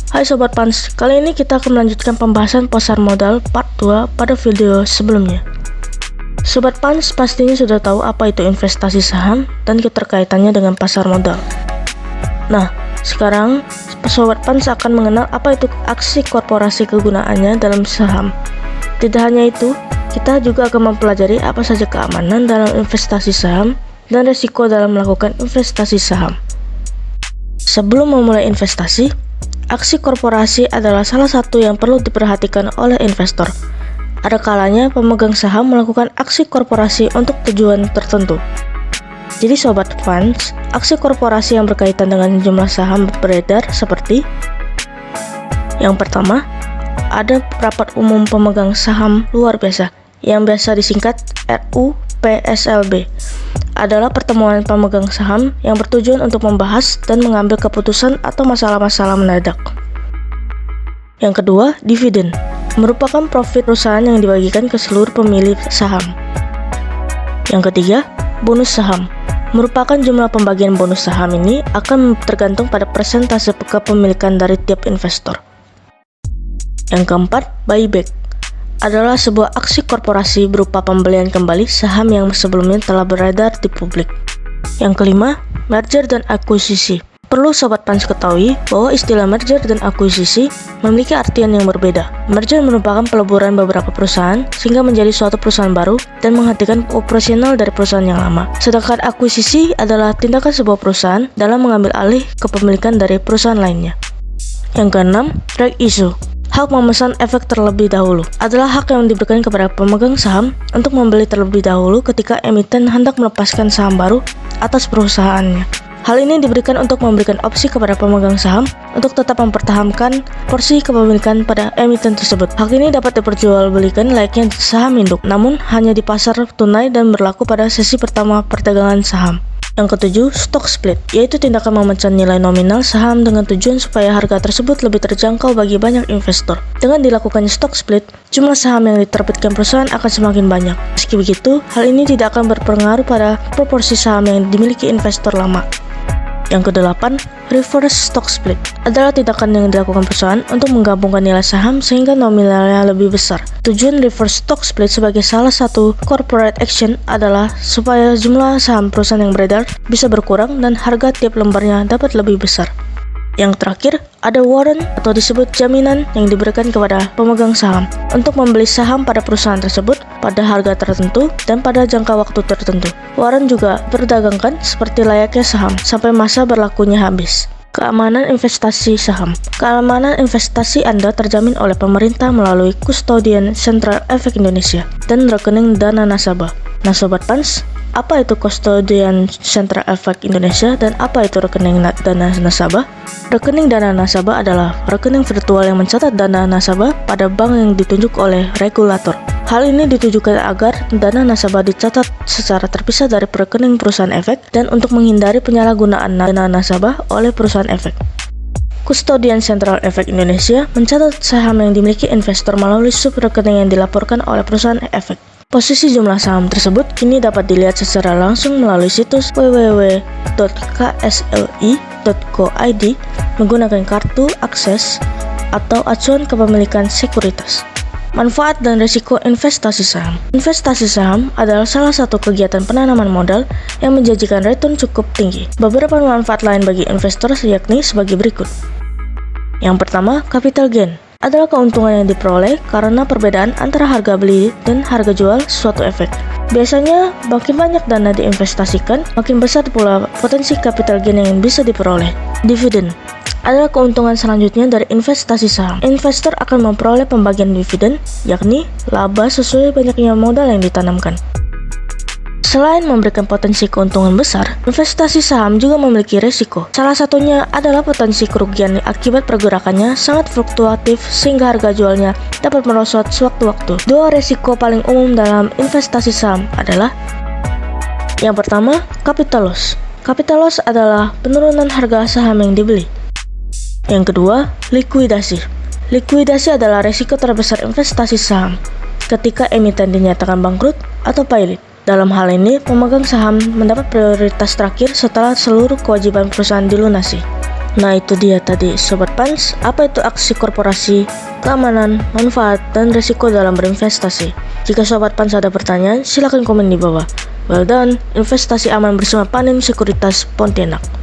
Hai Sobat Pans, kali ini kita akan melanjutkan pembahasan pasar modal part 2 pada video sebelumnya. Sobat Pans pastinya sudah tahu apa itu investasi saham dan keterkaitannya dengan pasar modal. Nah, sekarang Sobat Pans akan mengenal apa itu aksi korporasi kegunaannya dalam saham. Tidak hanya itu, kita juga akan mempelajari apa saja keamanan dalam investasi saham dan resiko dalam melakukan investasi saham. Sebelum memulai investasi, aksi korporasi adalah salah satu yang perlu diperhatikan oleh investor. Ada kalanya pemegang saham melakukan aksi korporasi untuk tujuan tertentu. Jadi Sobat Fans, aksi korporasi yang berkaitan dengan jumlah saham beredar seperti: yang pertama, ada rapat umum pemegang saham luar biasa yang biasa disingkat RUPSLB. Adalah pertemuan pemegang saham yang bertujuan untuk membahas dan mengambil keputusan atau masalah-masalah mendadak. Yang kedua, dividen, merupakan profit perusahaan yang dibagikan ke seluruh pemilik saham. Yang ketiga, bonus saham, merupakan jumlah pembagian bonus saham ini akan tergantung pada persentase kepemilikan dari tiap investor. Yang keempat, buyback, adalah sebuah aksi korporasi berupa pembelian kembali saham yang sebelumnya telah beredar di publik. Yang kelima, merger dan akuisisi. Perlu Sobat Pans ketahui bahwa istilah merger dan akuisisi memiliki artian yang berbeda. Merger merupakan peleburan beberapa perusahaan sehingga menjadi suatu perusahaan baru dan menghentikan operasional dari perusahaan yang lama. Sedangkan akuisisi adalah tindakan sebuah perusahaan dalam mengambil alih kepemilikan dari perusahaan lainnya. Yang keenam, right issue. Hak memesan efek terlebih dahulu adalah hak yang diberikan kepada pemegang saham untuk membeli terlebih dahulu ketika emiten hendak melepaskan saham baru atas perusahaannya. Hal ini diberikan untuk memberikan opsi kepada pemegang saham untuk tetap mempertahankan porsi kepemilikan pada emiten tersebut. Hak ini dapat diperjualbelikan layaknya saham induk, namun hanya di pasar tunai dan berlaku pada sesi pertama perdagangan saham. Yang ketujuh, stock split, yaitu tindakan memecah nilai nominal saham dengan tujuan supaya harga tersebut lebih terjangkau bagi banyak investor. Dengan dilakukannya stock split, jumlah saham yang diterbitkan perusahaan akan semakin banyak. Meski begitu, hal ini tidak akan berpengaruh pada proporsi saham yang dimiliki investor lama. Yang kedelapan, reverse stock split, adalah tindakan yang dilakukan perusahaan untuk menggabungkan nilai saham sehingga nominalnya lebih besar. Tujuan reverse stock split sebagai salah satu corporate action adalah supaya jumlah saham perusahaan yang beredar bisa berkurang dan harga tiap lembarnya dapat lebih besar. Yang terakhir, ada warrant atau disebut jaminan yang diberikan kepada pemegang saham untuk membeli saham pada perusahaan tersebut pada harga tertentu dan pada jangka waktu tertentu. Warrant juga berdagangkan seperti layaknya saham sampai masa berlakunya habis. Keamanan investasi saham. Keamanan investasi Anda terjamin oleh pemerintah melalui Custodian Central Efek Indonesia dan rekening dana nasabah. Nah Sobat Pans, apa itu Custodian Central Efek Indonesia dan apa itu rekening dana nasabah? Rekening dana nasabah adalah rekening virtual yang mencatat dana nasabah pada bank yang ditunjuk oleh regulator. Hal ini ditujukan agar dana nasabah dicatat secara terpisah dari rekening perusahaan efek dan untuk menghindari penyalahgunaan dana nasabah oleh perusahaan efek. Custodian Central Efek Indonesia mencatat saham yang dimiliki investor melalui sub-rekening yang dilaporkan oleh perusahaan efek. Posisi jumlah saham tersebut kini dapat dilihat secara langsung melalui situs www.ksli.co.id menggunakan kartu akses atau acuan kepemilikan sekuritas. Manfaat dan risiko investasi saham. Investasi saham adalah salah satu kegiatan penanaman modal yang menjanjikan return cukup tinggi. Beberapa manfaat lain bagi investor yakni sebagai berikut. Yang pertama, capital gain adalah keuntungan yang diperoleh karena perbedaan antara harga beli dan harga jual suatu efek. Biasanya, makin banyak dana diinvestasikan, makin besar pula potensi capital gain yang bisa diperoleh. Dividen adalah keuntungan selanjutnya dari investasi saham. Investor akan memperoleh pembagian dividen, yakni laba sesuai banyaknya modal yang ditanamkan. Selain memberikan potensi keuntungan besar, investasi saham juga memiliki risiko. Salah satunya adalah potensi kerugian akibat pergerakannya sangat fluktuatif sehingga harga jualnya dapat merosot sewaktu-waktu. Dua risiko paling umum dalam investasi saham adalah: yang pertama, capital loss. Capital loss adalah penurunan harga saham yang dibeli. Yang kedua, likuidasi. Likuidasi adalah risiko terbesar investasi saham ketika emiten dinyatakan bangkrut atau pilot. Dalam hal ini, pemegang saham mendapat prioritas terakhir setelah seluruh kewajiban perusahaan dilunasi. Nah itu dia tadi Sobat Pans, apa itu aksi korporasi, keamanan, manfaat, dan risiko dalam berinvestasi. Jika Sobat Pans ada pertanyaan, silahkan komen di bawah. Well done, investasi aman bersama Panin Sekuritas Pontianak.